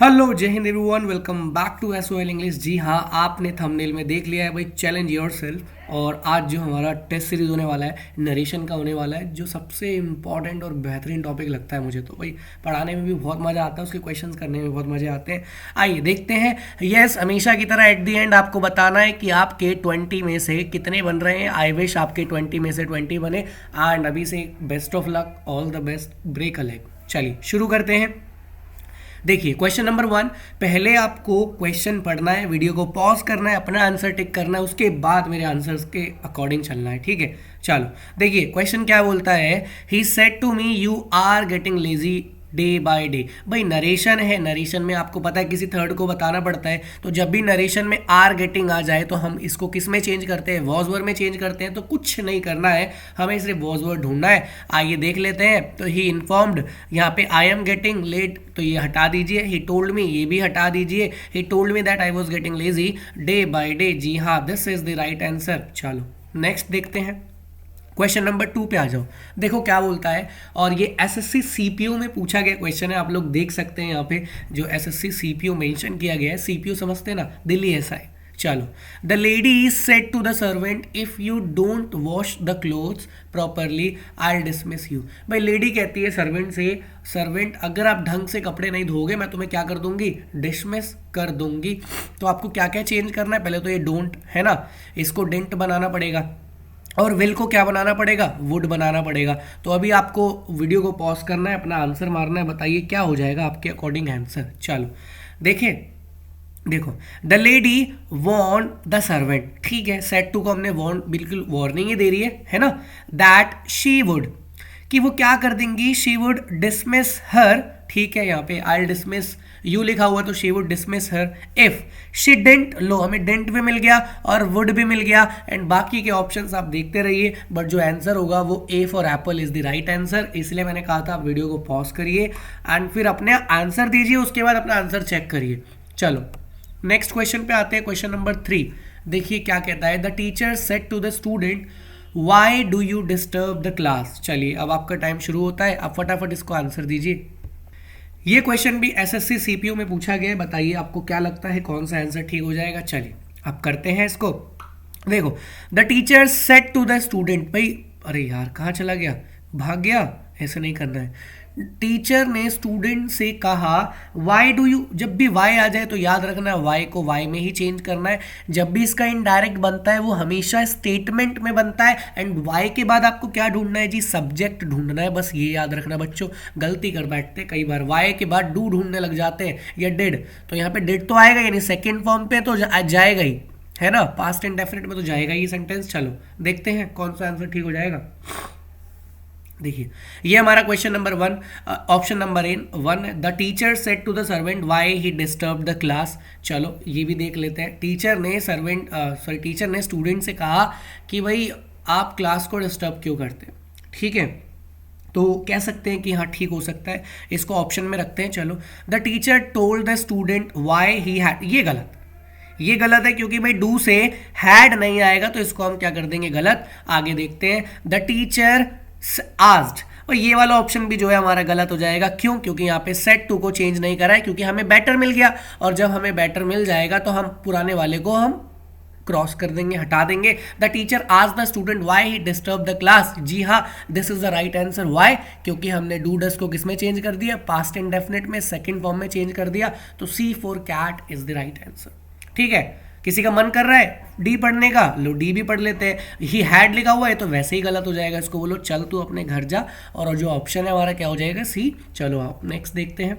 Hello जय Hind everyone, welcome back to SOL English. जी हाँ, आपने थंबनेल में देख लिया है भाई, चैलेंज योरसेल्फ। और आज जो हमारा टेस्ट सीरीज होने वाला है नरेशन का होने वाला है, जो सबसे इम्पॉर्टेंट और बेहतरीन टॉपिक लगता है मुझे। तो भाई पढ़ाने में भी बहुत मज़ा आता है, उसके क्वेश्चंस करने में बहुत मज़े आते हैं। आइए देखते हैं। यस, हमेशा की तरह एट द एंड आपको बताना है कि आपके 20 में से कितने बन रहे हैं। आई विश आपके 20 में से 20 बने। एंड अभी से best of luck, all the best, break a leg. चलिए शुरू करते हैं। देखिए क्वेश्चन नंबर 1, पहले आपको क्वेश्चन पढ़ना है, वीडियो को पॉज करना है, अपना आंसर टिक करना है, उसके बाद मेरे आंसर्स के अकॉर्डिंग चलना है। ठीक है, चलो देखिए क्वेश्चन क्या बोलता है। He said to me you are getting lazy day by day. भाई नरेशन है, नरेशन में आपको पता है किसी थर्ड को बताना पड़ता है। तो जब भी नरेशन में आर गेटिंग आ जाए तो हम इसको किस में चेंज करते हैं, वॉज वर्ड में चेंज करते हैं। तो कुछ नहीं करना है, हमें सिर्फ वॉज वर्ड ढूंढना है। आइए देख लेते हैं। तो ही इन्फॉर्म्ड, यहाँ पे आई एम गेटिंग लेट, तो ये हटा दीजिए। ही टोल्ड मी, ये भी हटा दीजिए। He told me that I was getting lazy day by day. जी हाँ, this is the right answer. चलो नेक्स्ट देखते हैं। क्वेश्चन नंबर 2 पे आ जाओ। देखो क्या बोलता है, और ये एसएससी सीपीयू में पूछा गया क्वेश्चन है। आप लोग देख सकते हैं यहाँ पे जो एसएससी सीपीयू मेंशन किया गया है। सीपीयू समझते हैं ना, दिल्ली एसआई। चलो, the lady is said to the servant if you don't wash the clothes properly I dismiss you. भाई लेडी कहती है सर्वेंट से, सर्वेंट अगर आप ढंग से कपड़े नहीं धोगे मैं तुम्हें क्या कर दूंगी, डिसमिस कर दूंगी। तो आपको क्या क्या चेंज करना है, पहले तो ये डोंट है ना, इसको डेंट बनाना पड़ेगा, और विल को क्या बनाना पड़ेगा, वुड बनाना पड़ेगा। तो अभी आपको वीडियो को पॉज करना है, अपना आंसर मारना है, बताइए क्या हो जाएगा आपके अकॉर्डिंग आंसर। चलो देखिए, देखो the lady want the servant, ठीक है, सेड टू को हमने वॉन्ट, बिल्कुल वार्निंग ही दे रही है ना, दैट शी वुड, कि वो क्या कर देंगी, शी वुड डिसमिस हर। ठीक है, यहाँ पे आई डिसमिस यू लिखा हुआ, तो she would dismiss her if she didn't. लो, हमें डेंट भी मिल गया और वुड भी मिल गया। एंड बाकी के ऑप्शंस आप देखते रहिए, बट जो आंसर होगा वो A for Apple is the right answer. इसलिए मैंने कहा था आप वीडियो को पॉज करिए एंड फिर अपने आंसर दीजिए, उसके बाद अपना आंसर चेक करिए। चलो नेक्स्ट क्वेश्चन पे आते हैं। क्वेश्चन नंबर 3 देखिए क्या कहता है। The teacher said to the student why do you disturb the class. चलिए अब आपका टाइम शुरू होता है, आप फटाफट इसको आंसर दीजिए। ये क्वेश्चन भी एसएससी सीपीयू में पूछा गया है। बताइए आपको क्या लगता है कौन सा आंसर ठीक हो जाएगा। चलिए अब करते हैं इसको। देखो, the teacher said to the student, भाई अरे यार कहाँ चला गया, भाग गया, ऐसे नहीं करना है। टीचर ने स्टूडेंट से कहा वाई डू यू, जब भी वाई आ जाए तो याद रखना वाई को वाई में ही चेंज करना है। जब भी इसका इनडायरेक्ट बनता है वो हमेशा स्टेटमेंट में बनता है। एंड वाई के बाद आपको क्या ढूंढना है जी, सब्जेक्ट ढूंढना है। बस ये याद रखना बच्चों, गलती कर बैठते हैं कई बार, वाई के बाद डू ढूंढने लग जाते हैं या डिड। तो यहाँ पे डिड तो आएगा, यानी सेकेंड फॉर्म पे तो जाएगा ही, है ना, पास्ट इंडेफिनिट में तो जाएगा ही सेंटेंस। चलो देखते हैं कौन सा आंसर ठीक हो जाएगा। देखिए ये हमारा question number 1, option number 1, the teacher said to the servant why he disturb the class. चलो ये भी देख लेते हैं। टीचर ने टीचर ने स्टूडेंट से कहा कि भाई आप क्लास को डिस्टर्ब क्यों करते हैं। ठीक है, तो कह सकते हैं कि हाँ ठीक हो सकता है, इसको ऑप्शन में रखते हैं। चलो, the teacher told the student why he had, ये गलत है क्योंकि भाई डू से हैड नहीं आएगा, तो इसको हम क्या कर देंगे, गलत। आगे देखते हैं। द टीचर आस्क्ड, और ये वाला ऑप्शन भी जो है हमारा गलत हो जाएगा। क्यों, क्योंकि यहाँ पे सेड टू को चेंज नहीं करा है, क्योंकि हमें बेटर मिल गया, और जब हमें बेटर मिल जाएगा तो हम पुराने वाले को हम क्रॉस कर देंगे, हटा देंगे। The teacher asked the student why he disturb the class. जी हाँ, this is the right answer. Why, क्योंकि हमने डू डस को किस में चेंज कर दिया, पास्ट इंडेफिनिट में सेकंड फॉर्म में चेंज कर दिया। तो C for cat is the right answer. ठीक है, किसी का मन कर रहा है डी पढ़ने का, लो डी भी पढ़ लेते हैं। ही हैड लिखा हुआ है तो वैसे ही गलत हो जाएगा, इसको बोलो चल तू अपने घर जा, और जो ऑप्शन है हमारा क्या हो जाएगा, सी। चलो आप नेक्स्ट देखते हैं।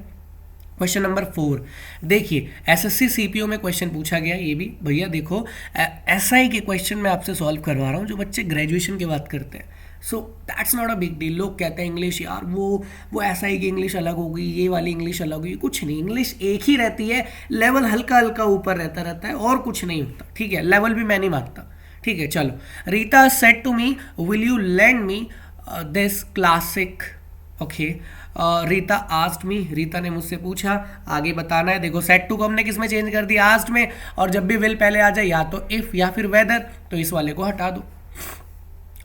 क्वेश्चन नंबर 4 देखिए, एसएससी सीपीयू में क्वेश्चन पूछा गया। ये भी भैया देखो एसआई के क्वेश्चन मैं आपसे सॉल्व करवा रहा हूँ, जो बच्चे ग्रेजुएशन की बात करते हैं। So that's not a big deal. लोग कहते हैं इंग्लिश यार वो एसआई की इंग्लिश अलग होगी, ये वाली इंग्लिश अलग होगी। कुछ नहीं, इंग्लिश एक ही रहती है, लेवल हल्का हल्का ऊपर रहता है और कुछ नहीं होता। ठीक है, लेवल भी मैं नहीं मानता। ठीक है, चलो। Rita said to me will you lend me this classic. Okay, Rita asked me, Rita ने मुझसे पूछा, आगे बताना है। देखो सेड टू को हमने किस में चेंज कर दिया, आस्क्ड में, और जब भी विल पहले आ जाए या तो इफ या फिर वेदर, तो इस वाले को हटा दो।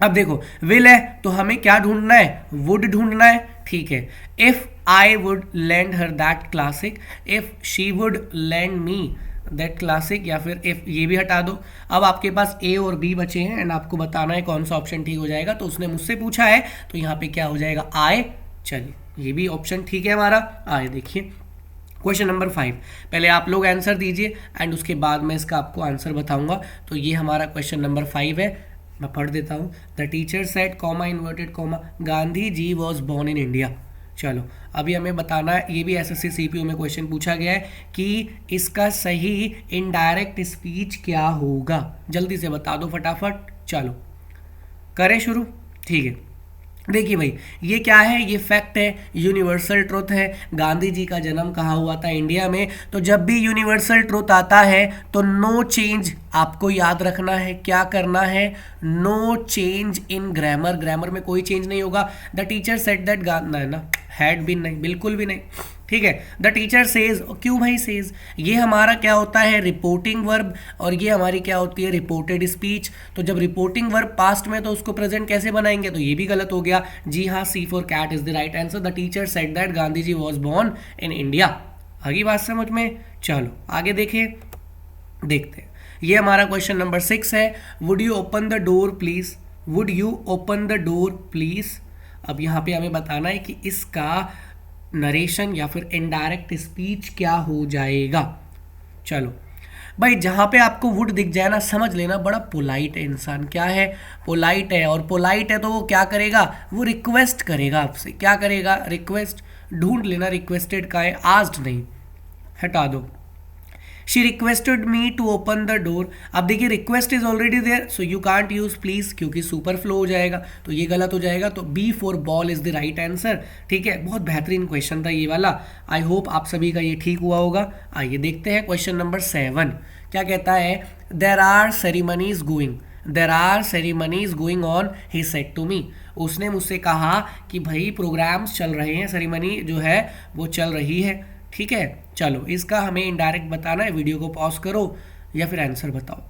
अब देखो विल है तो हमें क्या ढूंढना है, वुड ढूंढना है। ठीक है, if I would land her that classic, if she would land me that classic, या फिर इफ, ये भी हटा दो। अब आपके पास ए और बी बचे हैं एंड आपको बताना है कौन सा ऑप्शन ठीक हो जाएगा। तो उसने मुझसे पूछा है तो यहाँ पे क्या हो जाएगा, आए। चलिए ये भी ऑप्शन ठीक है हमारा, आए। देखिए क्वेश्चन नंबर 5, पहले आप लोग आंसर दीजिए एंड उसके बाद मैं इसका आपको आंसर बताऊंगा। तो ये हमारा क्वेश्चन नंबर 5 है, मैं पढ़ देता हूँ। The teacher said comma inverted comma Gandhi ji was born in India. चलो अभी हमें बताना है, ये भी एसएससी सीपीयू में क्वेश्चन पूछा गया है कि इसका सही इनडायरेक्ट स्पीच क्या होगा। जल्दी से बता दो फटाफट। चलो करें शुरू, ठीक है। देखिए भाई ये क्या है, ये फैक्ट है, यूनिवर्सल ट्रुथ है। गांधी जी का जन्म कहाँ हुआ था, इंडिया में। तो जब भी यूनिवर्सल ट्रुथ आता है तो नो चेंज, आपको याद रखना है क्या करना है, no change in grammar, grammar में कोई चेंज नहीं होगा। The teacher said that Gandhi ना हैड बीन, नहीं बिल्कुल भी नहीं, ठीक है। द टीचर सेज, क्यों भाई सेज, ये हमारा क्या होता है, रिपोर्टिंग वर्ब, और ये हमारी क्या होती है, रिपोर्टेड स्पीच। तो जब रिपोर्टिंग वर्ब पास्ट में तो उसको प्रेजेंट कैसे बनाएंगे, तो ये भी गलत हो गया। जी हाँ, C for cat is the right answer. The teacher said that Gandhi ji was born in India. आगे बात समझ में। चलो आगे देखिए, देखते हैं। ये हमारा क्वेश्चन नंबर 6 है। Would you open the door please, would you open the door please. अब यहाँ पे हमें बताना है कि इसका नरेशन या फिर इनडायरेक्ट स्पीच क्या हो जाएगा। चलो भाई जहाँ पे आपको वुड दिख जाए ना, समझ लेना बड़ा पोलाइट है इंसान। क्या है, पोलाइट है। और पोलाइट है तो वो क्या करेगा, वो रिक्वेस्ट करेगा आपसे। क्या करेगा, रिक्वेस्ट। ढूंढ लेना रिक्वेस्टेड का है, आस्क्ड नहीं, हटा दो। She requested me to open the door. अब देखिए request is already there, so you can't use please, क्योंकि सुपर फ्लो हो जाएगा, तो ये गलत हो जाएगा। तो B for ball is the right answer. ठीक है, बहुत बेहतरीन क्वेश्चन था ये वाला। आई होप आप सभी का ये ठीक हुआ होगा। आइए देखते हैं क्वेश्चन नंबर 7 क्या कहता है। There are ceremonies going, there are ceremonies going on, he said to me. उसने मुझसे कहा कि भाई प्रोग्राम्स चल रहे हैं, सेरेमनी जो है वो चल रही है। ठीक है, चलो इसका हमें इनडायरेक्ट बताना है। वीडियो को पॉज करो या फिर आंसर बताओ।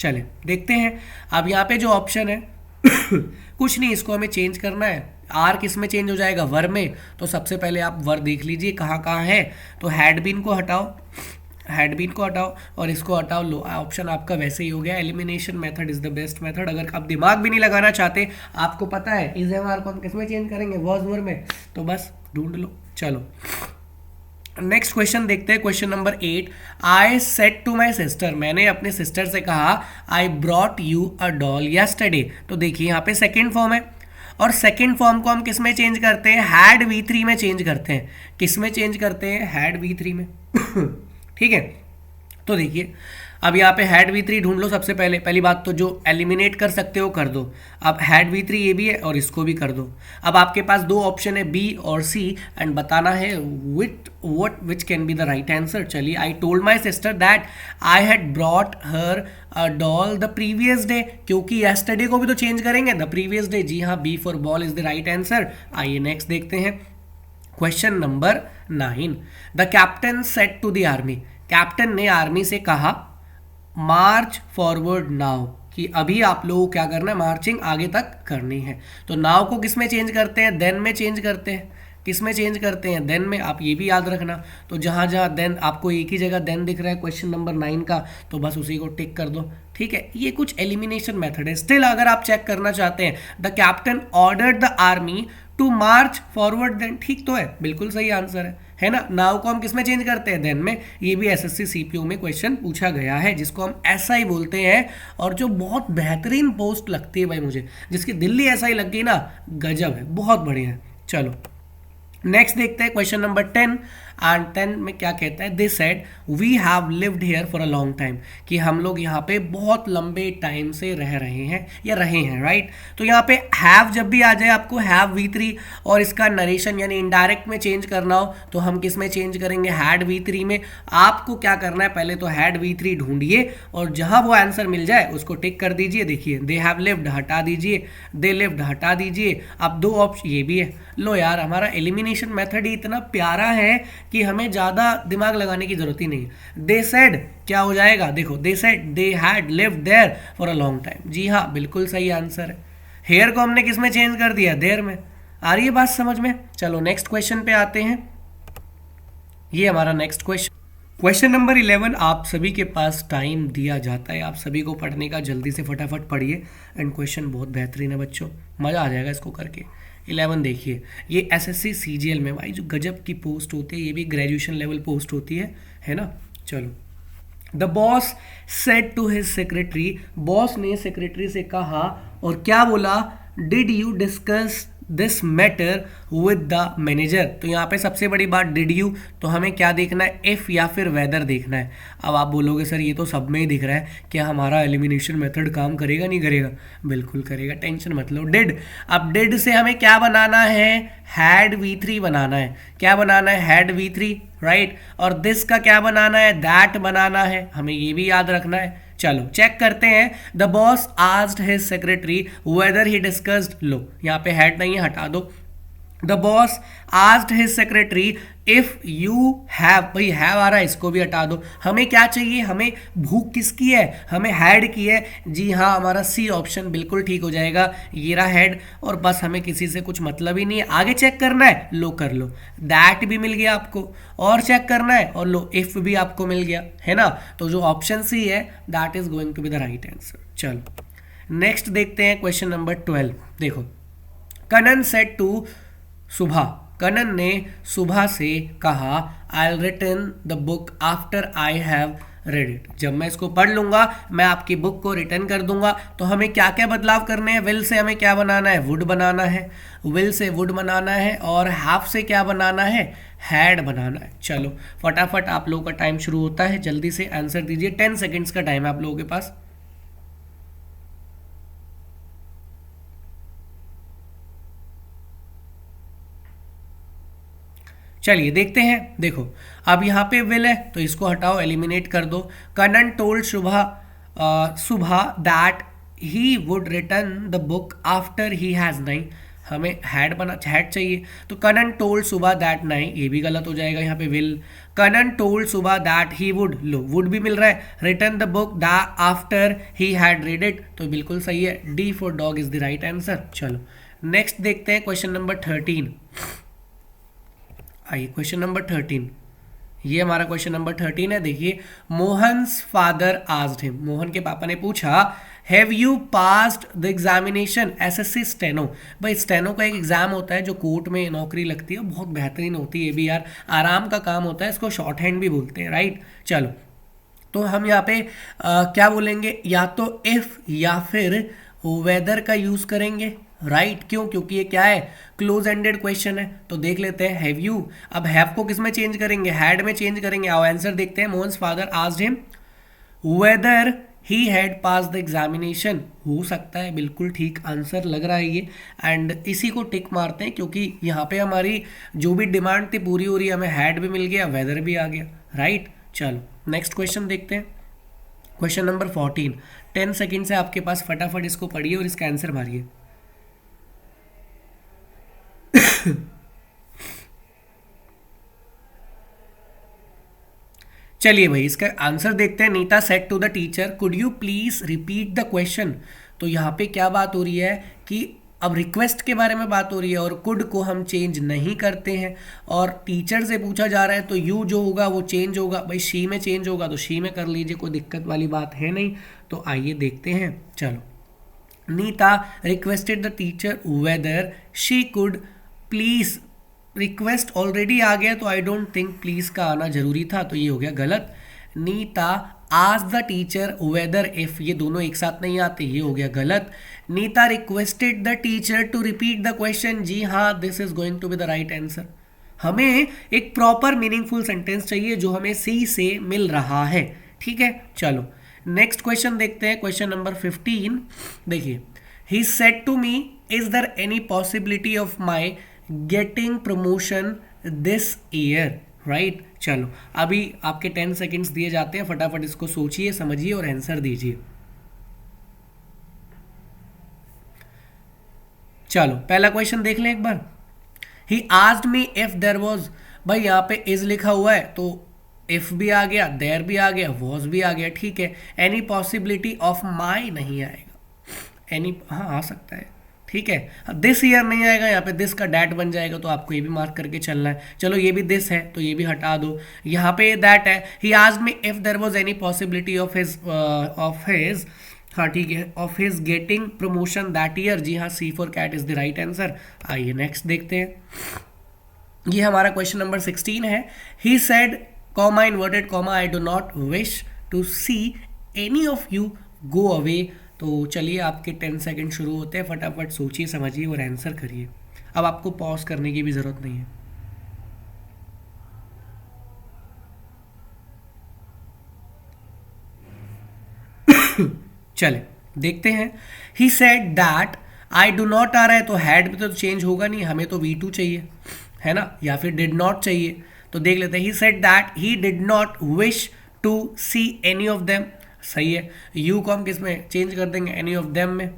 चले देखते हैं। अब यहाँ पे जो ऑप्शन है कुछ नहीं, इसको हमें चेंज करना है। आर किस में चेंज हो जाएगा, वर में। तो सबसे पहले आप वर देख लीजिए कहाँ कहाँ है। तो हैड बीन को हटाओ, हैड बीन को हटाओ और इसको हटाओ। लो ऑप्शन आपका वैसे ही हो गया। Elimination method is the best method. अगर आप दिमाग भी नहीं लगाना चाहते, आपको पता है इज एम आर को हम किस में चेंज करेंगे, वॉज वर में, तो बस ढूंढ लो। चलो नेक्स्ट क्वेश्चन देखते हैं। Question number 8, I said to my sister, मैंने अपने सिस्टर से कहा I brought you a doll yesterday. तो देखिए यहाँ पे सेकेंड फॉर्म है और सेकेंड फॉर्म को हम किस में चेंज करते हैं, हैड V3 में चेंज करते हैं। किस में चेंज करते हैं, हैड V3 में। ठीक है, तो देखिए अब यहाँ पे हैड V3 ढूंढ लो। सबसे पहले पहली बात तो जो एलिमिनेट कर सकते हो कर दो। अब हैड V3 ये भी है और इसको भी कर दो। अब आपके पास दो ऑप्शन है बी और सी एंड बताना है which can be the right answer. चलिए, I told my sister that I had brought her a doll the previous day, क्योंकि येस्टरडे को भी तो चेंज करेंगे, द प्रीवियस डे। जी हाँ, B for ball is the right answer. आइए next देखते हैं। Question number 9, the captain said to the army, captain ने आर्मी से कहा मार्च फॉरवर्ड नाउ, कि अभी आप लोगों को क्या करना है, मार्चिंग आगे तक करनी है। तो नाउ को किस में चेंज करते हैं, देन में चेंज करते हैं। किस में चेंज करते हैं, देन में। आप ये भी याद रखना। तो जहाँ जहाँ देन, आपको एक ही जगह देन दिख रहा है क्वेश्चन नंबर 9 का, तो बस उसी को टिक कर दो। ठीक है, ये कुछ एलिमिनेशन मेथड है। स्टिल अगर आप चेक करना चाहते हैं, the captain ordered the army to march forward then, ठीक तो है, बिल्कुल सही आंसर है ना। नाउ को हम किस में चेंज करते हैं, देन में। ये भी एसएससी सीपीयू में क्वेश्चन पूछा गया है, जिसको हम ऐसा ही बोलते हैं। और जो बहुत बेहतरीन पोस्ट लगती है भाई मुझे, जिसकी दिल्ली ऐसा ही लग गई ना, गजब है, बहुत बढ़िया है। चलो नेक्स्ट देखते हैं क्वेश्चन नंबर 10 एंड 10 में क्या कहता है, they said we have lived here for a long time, कि हम लोग यहाँ पे बहुत लंबे टाइम से रह रहे हैं या रहे हैं, राइट। तो यहाँ पे हैव जब भी आ जाए, आपको हैव V3 और इसका नरेशन यानी इनडायरेक्ट में चेंज करना हो, तो हम किस में चेंज करेंगे, हैड V3 में। आपको क्या करना है, पहले तो हैड V3 ढूंढिए और जहाँ वो आंसर मिल जाए उसको टिक कर दीजिए। देखिए दे हैव लिव्ड हटा दीजिए, दे लिव्ड हटा दीजिए। अब दो ऑप्शन ये भी है। लो यार, हमारा एलिमिनेशन मेथड ही इतना प्यारा है कि हमें ज़्यादा दिमाग लगाने की जरूरत ही नहीं है। दे सेड क्या हो जाएगा, देखो they said they had lived there for a long time. जी हाँ, बिल्कुल सही आंसर है। हेयर को हमने किस में चेंज कर दिया, देयर में। आ रही है बात समझ में। चलो नेक्स्ट क्वेश्चन पे आते हैं। ये हमारा नेक्स्ट क्वेश्चन, क्वेश्चन नंबर 11। आप सभी के पास टाइम दिया जाता है, आप सभी को पढ़ने का, जल्दी से फटाफट पढ़िए। एंड क्वेश्चन बहुत बेहतरीन है बच्चों, मज़ा आ जाएगा इसको करके। 11 देखिए, ये एसएससी सीजीएल में भाई जो गजब की पोस्ट होती है, ये भी ग्रेजुएशन लेवल पोस्ट होती है ना। चलो, the boss said to his secretary, boss ने सेक्रेटरी से कहा और क्या बोला, did you discuss this matter with the manager. तो यहाँ पे सबसे बड़ी बात डिड यू, तो हमें क्या देखना है, इफ़ या फिर वेदर देखना है। अब आप बोलोगे सर ये तो सब में ही दिख रहा है, क्या हमारा एलिमिनेशन मेथड काम करेगा नहीं करेगा, बिल्कुल करेगा, टेंशन मत लो। डिड, अब डिड से हमें क्या बनाना है, हैड V3 बनाना है। क्या बनाना है, हैड V3, राइट। और दिस का क्या बनाना है, दैट बनाना है, हमें ये भी याद रखना है। चलो चेक करते हैं। The boss asked his secretary whether he discussed, लो यहाँ पे हैड नहीं है, हटा दो। The boss asked his secretary if you have, भाई हैव आ रहा है, इसको भी हटा दो। हमें क्या चाहिए, हमें भूख किसकी है, हमें हैड की है। जी हाँ, हमारा सी ऑप्शन बिल्कुल ठीक हो जाएगा, ये रहा हैड। और बस हमें किसी से कुछ मतलब ही नहीं है। आगे चेक करना है, लो कर लो, दैट भी मिल गया आपको। और चेक करना है, और लो इफ भी आपको मिल गया, है ना। तो जो ऑप्शन सी है that is going to be the right answer. चलो नेक्स्ट देखते हैं क्वेश्चन नंबर 12। देखो, कनन सेड टू सुबह, कनन ने सुबह से कहा, I written the book after I have read it. जब मैं इसको पढ़ लूंगा मैं आपकी बुक को रिटर्न कर दूंगा। तो हमें क्या क्या बदलाव करने हैं, विल से हमें क्या बनाना है, वुड बनाना है, विल से वुड बनाना है, और हैव से क्या बनाना है, हैड बनाना है। चलो फटाफट आप लोगों का टाइम शुरू होता है, जल्दी से आंसर दीजिए। 10 सेकेंड्स का टाइम है आप लोगों के पास। चलिए देखते हैं। देखो अब यहाँ पे विल है तो इसको हटाओ, एलिमिनेट कर दो। कनन टोल्ड सुबह that he would return the book after he has, नहीं हमें हैड चाहिए। तो कनन टोल्ड सुबह दैट, नहीं ये भी गलत हो जाएगा, यहाँ पे विल। कनन टोल्ड सुबह that he would, low would भी मिल रहा है, return the book the after he had read it, तो बिल्कुल सही है, D for dog is the right answer. चलो नेक्स्ट देखते हैं क्वेश्चन नंबर 13। आइए क्वेश्चन नंबर 13, ये हमारा क्वेश्चन नंबर 13 है। देखिए, Mohan's father asked him, Mohan के पापा ने पूछा, have you passed the examination SSC steno. भाई स्टेनो का एक एग्जाम होता है जो कोर्ट में नौकरी लगती है, बहुत बेहतरीन होती है भी यार, आराम का काम होता है, इसको शॉर्ट हैंड भी बोलते हैं, राइट। चलो तो हम यहाँ पे क्या बोलेंगे, या तो इफ या फिर वेदर का यूज करेंगे, राइट क्यों, क्योंकि ये क्या है, क्लोज एंडेड क्वेश्चन है। तो देख लेते हैं, हैव यू, अब हैव को किस में चेंज करेंगे, हैड में चेंज करेंगे। आओ आंसर देखते हैं। Mohan's father asked him weather he had pass the examination, हो सकता है, बिल्कुल ठीक आंसर लग रहा है ये। एंड इसी को टिक मारते हैं क्योंकि यहाँ पे हमारी जो भी डिमांड थी पूरी हो रही है, हमें हैड भी मिल गया, वेदर भी आ गया, राइट। चलो नेक्स्ट क्वेश्चन देखते हैं, क्वेश्चन नंबर 14। 10 सेकेंड है आपके पास, फटाफट इसको पढ़िए और इसका आंसर मारिए। चलिए भाई इसका आंसर देखते हैं। Nita said to the teacher, could you please repeat the question. तो यहाँ पे क्या बात हो रही है कि अब रिक्वेस्ट के बारे में बात हो रही है और कुड को हम चेंज नहीं करते हैं, और टीचर से पूछा जा रहा है तो यू जो होगा वो चेंज होगा। भाई शी में चेंज होगा तो शी में कर लीजिए, कोई दिक्कत वाली बात है नहीं। तो आइए देखते हैं। चलो, Neeta requested the teacher whether she could please, request already आ गया तो आई डोंट थिंक प्लीज का आना जरूरी था, तो ये हो गया गलत। Nita asked the teacher whether if, ये दोनों एक साथ नहीं आते, ये हो गया गलत। Neeta requested the teacher to repeat the question, जी हाँ this is going to be the right answer. हमें एक प्रॉपर मीनिंगफुल सेंटेंस चाहिए जो हमें सी से मिल रहा है, ठीक है। चलो नेक्स्ट क्वेश्चन देखते हैं, क्वेश्चन नंबर 15। देखिए, he said to me, is there any possibility of my getting promotion this year, right. चलो अभी आपके 10 सेकेंड्स दिए जाते हैं, फटाफट इसको सोचिए, समझिए और आंसर दीजिए। चलो पहला क्वेश्चन देख लें एक बार। He asked me if there was, भाई यहाँ पे इज लिखा हुआ है तो इफ भी आ गया, देयर भी आ गया, वॉज भी आ गया, ठीक है। एनी पॉसिबिलिटी ऑफ माई नहीं आएगा, एनी हाँ आ सकता है, ठीक है। दिस ईयर नहीं आएगा, यहाँ पे दिस का डैट बन जाएगा, तो आपको ये भी मार्क करके चलना है। चलो ये भी दिस है तो ये भी हटा दो। यहाँ पे दैट है, he asked me if there was any possibility of his हाँ ठीक है, of his getting promotion that year. जी हाँ, C for cat is the right answer. आइए नेक्स्ट देखते हैं। ये हमारा क्वेश्चन नंबर 16 है। He said comma inverted comma I do not wish to see any of you go away. तो चलिए आपके 10 सेकंड शुरू होते हैं, फटाफट सोचिए समझिए और आंसर करिए। अब आपको पॉज करने की भी ज़रूरत नहीं है। चले देखते हैं। He said that I do not आ रहा है तो हैड में तो चेंज होगा नहीं, हमें तो V2 चाहिए है ना, या फिर डिड नॉट चाहिए। तो देख लेते हैं। He said that he did not wish to see any of them, सही है। यू को हम किस में चेंज कर देंगे, एनी ऑफ देम में,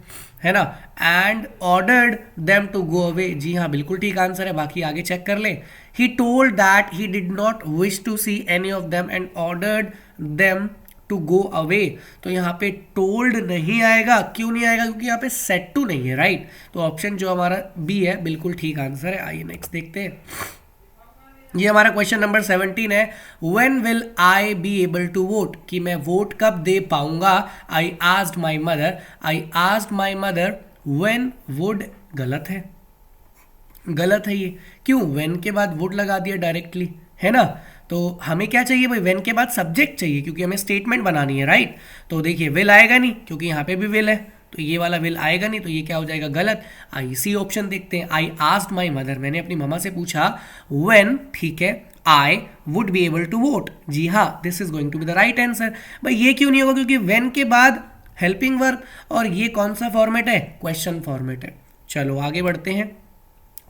है ना। And ordered them to go away, जी हाँ बिल्कुल ठीक आंसर है। बाकी आगे चेक कर ले। He told that he did not wish to see any of them and ordered them to go away. तो यहाँ पे टोल्ड नहीं आएगा, क्यों नहीं आएगा, क्योंकि यहाँ पे सेट टू नहीं है, राइट। तो ऑप्शन जो हमारा बी है बिल्कुल ठीक आंसर है। आइए नेक्स्ट देखते हैं। ये हमारा क्वेश्चन नंबर 17 है। When will I be able to vote, कि मैं वोट कब दे पाऊंगा। I asked my mother, I asked my mother when would, गलत है, गलत है ये। क्यों, व्हेन के बाद वुड लगा दिया डायरेक्टली, है ना। तो हमें क्या चाहिए भाई, व्हेन के बाद सब्जेक्ट चाहिए, क्योंकि हमें स्टेटमेंट बनानी है, राइट। तो देखिए विल आएगा नहीं, क्योंकि यहाँ पे भी विल है, तो ये वाला विल आएगा नहीं, तो ये क्या हो जाएगा, गलत। आई सी ऑप्शन देखते हैं। आई आस्क्ड माई मदर, मैंने अपनी मम्मा से पूछा, व्हेन, ठीक है, I would be able to vote. जी हाँ, this is going to be the right answer. भाई ये क्यों नहीं होगा, क्योंकि व्हेन के बाद हेल्पिंग वर्ब, और ये कौन सा फॉर्मेट है, क्वेश्चन फॉर्मेट है। चलो आगे बढ़ते हैं।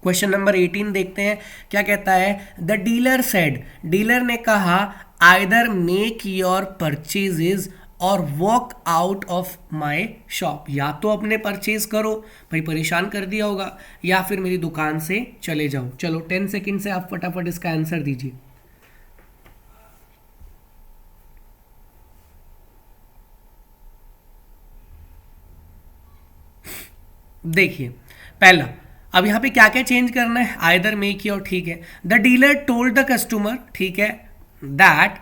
क्वेश्चन नंबर 18 देखते हैं क्या कहता है। द डीलर सेड, डीलर ने कहा, आइदर मेक योर परचेजेज और walk out of my shop, या तो अपने परचेज करो, भाई परेशान कर दिया होगा, या फिर मेरी दुकान से चले जाओ। चलो 10 सेकंड से आप फटाफट इसका आंसर दीजिए। देखिए पहला, अब यहाँ पे क्या क्या चेंज करना है, आइदर मेक योर, ठीक है। The dealer told the customer, ठीक है, that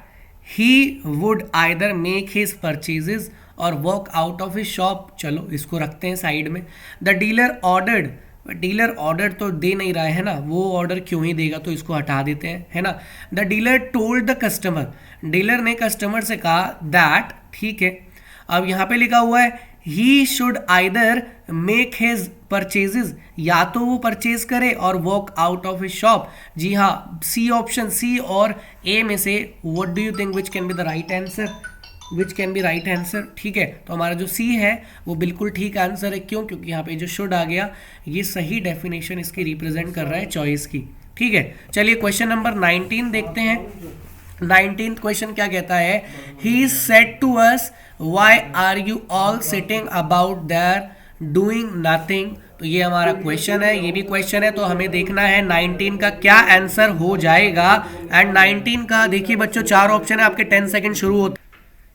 he would either make his purchases और walk out of his shop, चलो इसको रखते हैं साइड में। The dealer ordered, dealer order तो दे नहीं रहा है ना, वो ऑर्डर क्यों ही देगा, तो इसको हटा देते हैं, है ना। The dealer told the customer, dealer ने कस्टमर से कहा, दैट, ठीक है। अब यहाँ पे लिखा हुआ है he should either make his purchases, या तो वो परचेज करे और walk out of his shop. जी हाँ, सी ऑप्शन, सी और ए में से what do you think which can be the right answer, which can be right answer, ठीक है। तो हमारा जो सी है वो बिल्कुल ठीक आंसर है। क्यों, क्योंकि यहाँ पे जो शुड आ गया, ये सही डेफिनेशन इसकी रिप्रेजेंट कर रहा है चॉइस की, ठीक है। चलिए क्वेश्चन नंबर 19 देखते हैं। 19th क्वेश्चन क्या कहता है। He said to us, why are you all sitting about there doing nothing. तो ये हमारा क्वेश्चन है, ये भी क्वेश्चन है, तो हमें देखना है 19 का क्या आंसर हो जाएगा। एंड 19 का देखिए बच्चों 4 ऑप्शन है, आपके 10 सेकंड शुरू होते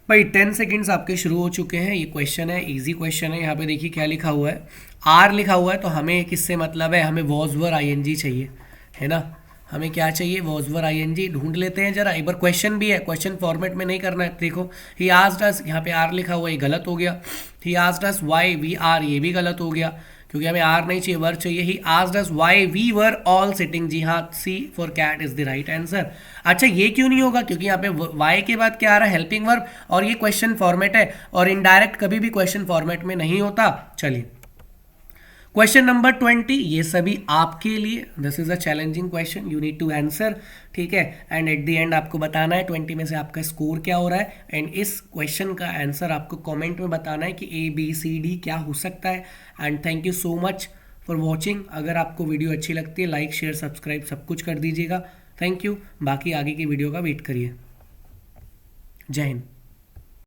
भाई 10 सेकंड्स आपके शुरू हो चुके हैं। ये क्वेश्चन है, इजी क्वेश्चन है। यहाँ पे देखिए क्या लिखा हुआ है, आर लिखा हुआ है, तो हमें किससे मतलब है, हमें वॉज वर आईएनजी चाहिए, है ना। हमें क्या चाहिए, वॉज वर आईएनजी। ढूंढ लेते हैं जरा, एक बार क्वेश्चन भी है, क्वेश्चन फॉर्मेट में नहीं करना है। देखो ही आस्क्ड अस, यहाँ पे आर लिखा हुआ है, ये गलत हो गया। He asked us why we are, ये भी गलत हो गया, क्योंकि हमें आर नहीं चाहिए, वर चाहिए। He asked us why we were all sitting, जी हाँ, C for cat is the right answer. अच्छा ये क्यों नहीं होगा, क्योंकि यहाँ पे वाई के बाद क्या आ रहा है, हेल्पिंग वर्ब, और ये क्वेश्चन फॉर्मेट है, और इनडायरेक्ट कभी भी क्वेश्चन फॉर्मेट में नहीं होता। चलिए क्वेश्चन नंबर 20, ये सभी आपके लिए, this is a challenging question, you need to answer, ठीक है। एंड एट द एंड आपको बताना है 20 में से आपका स्कोर क्या हो रहा है। एंड इस क्वेश्चन का आंसर आपको कमेंट में बताना है कि ABCD क्या हो सकता है। And thank you so much for watching. अगर आपको वीडियो अच्छी लगती है, लाइक शेयर सब्सक्राइब सब कुछ कर दीजिएगा। Thank you. बाकी आगे की वीडियो का वेट करिए। जय हिंद।